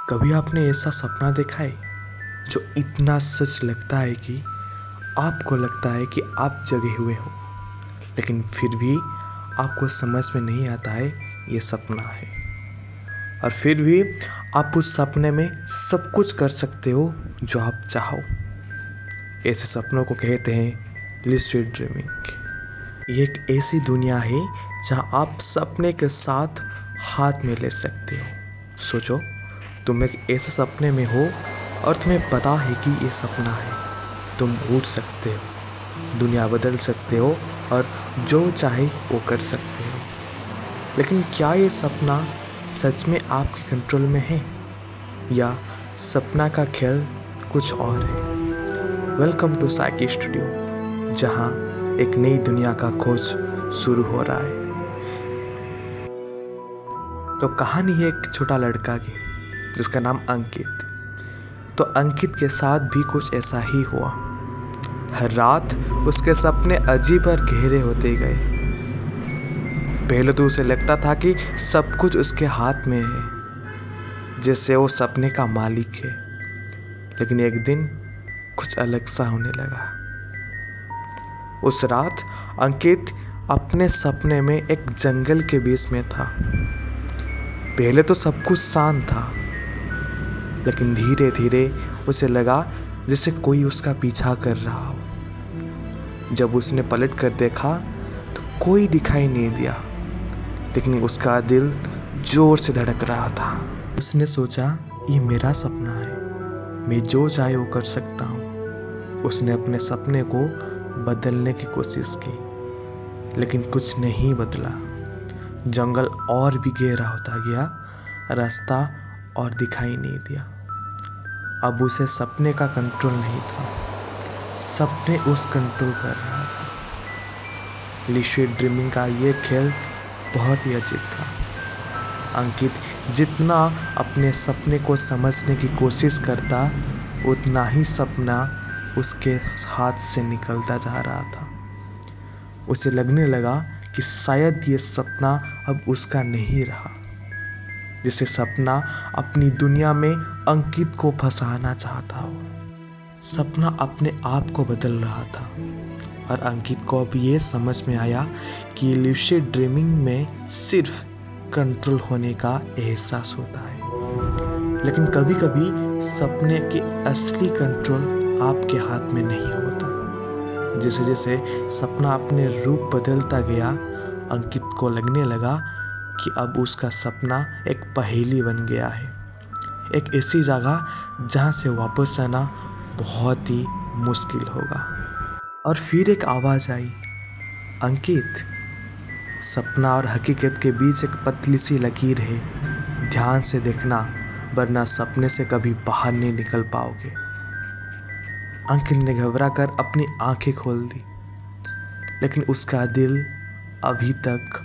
कभी आपने ऐसा सपना देखा है जो इतना सच लगता है कि आपको लगता है कि आप जगे हुए हो, लेकिन फिर भी आपको समझ में नहीं आता है ये सपना है, और फिर भी आप उस सपने में सब कुछ कर सकते हो जो आप चाहो। ऐसे सपनों को कहते हैं लिस्टेड ड्रीमिंग। ये एक ऐसी दुनिया है जहाँ आप सपने के साथ हाथ में ले सकते हो। सोचो, तुम एक ऐसे सपने में हो और तुम्हें पता है कि ये सपना है। तुम उड़ सकते हो, दुनिया बदल सकते हो और जो चाहे वो कर सकते हो। लेकिन क्या ये सपना सच में आपके कंट्रोल में है, या सपना का खेल कुछ और है? वेलकम टू साइकी स्टूडियो, जहाँ एक नई दुनिया का खोज शुरू हो रहा है। तो कहानी है एक छोटा लड़का की जिसका नाम अंकित। तो अंकित के साथ भी कुछ ऐसा ही हुआ। हर रात उसके सपने अजीब और गहरे होते गए। पहले तो उसे लगता था कि सब कुछ उसके हाथ में है, जैसे वो सपने का मालिक है। लेकिन एक दिन कुछ अलग सा होने लगा। उस रात अंकित अपने सपने में एक जंगल के बीच में था। पहले तो सब कुछ शांत था, लेकिन धीरे धीरे उसे लगा जैसे कोई उसका पीछा कर रहा हो। जब उसने पलट कर देखा तो कोई दिखाई नहीं दिया, लेकिन उसका दिल जोर से धड़क रहा था। उसने सोचा, ये मेरा सपना है, मैं जो चाहे वो कर सकता हूँ। उसने अपने सपने को बदलने की कोशिश की, लेकिन कुछ नहीं बदला। जंगल और भी गहरा होता गया, रास्ता और दिखाई नहीं दिया। अब उसे सपने का कंट्रोल नहीं था, सपने उस कंट्रोल कर रहा था। लिशिड ड्रीमिंग का ये खेल बहुत ही अजीब था। अंकित जितना अपने सपने को समझने की कोशिश करता, उतना ही सपना उसके हाथ से निकलता जा रहा था। उसे लगने लगा कि शायद ये सपना अब उसका नहीं रहा। जैसे सपना अपनी दुनिया में अंकित को फंसाना चाहता हो। सपना अपने आप को बदल रहा था, और अंकित को अब ये समझ में आया कि लूसिड ड्रीमिंग में सिर्फ कंट्रोल होने का एहसास होता है। लेकिन कभी कभी सपने के असली कंट्रोल आपके हाथ में नहीं होता। जैसे जैसे सपना अपने रूप बदलता गया, अंकित को लगने लगा कि अब उसका सपना एक पहेली बन गया है, एक ऐसी जगह जहाँ से वापस आना बहुत ही मुश्किल होगा। और फिर एक आवाज़ आई, अंकित, सपना और हकीकत के बीच एक पतली सी लकीर है, ध्यान से देखना, वरना सपने से कभी बाहर नहीं निकल पाओगे। अंकित ने घबरा कर अपनी आंखें खोल दी, लेकिन उसका दिल अभी तक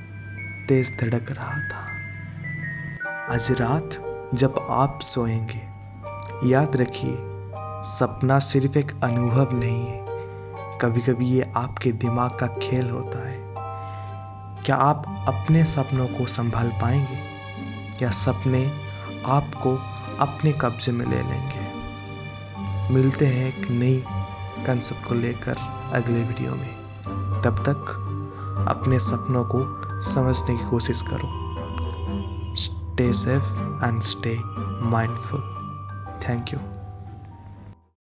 तेज धड़क रहा था। आज रात जब आप सोएंगे, याद रखिए, सपना सिर्फ एक अनुभव नहीं है, कभी कभी ये आपके दिमाग का खेल होता है। क्या आप अपने सपनों को संभाल पाएंगे, या सपने आपको अपने कब्जे में ले लेंगे? मिलते हैं एक नई कंसेप्ट को लेकर अगले वीडियो में। तब तक अपने सपनों को समझने की कोशिश करो। Stay safe and stay mindful. Thank you.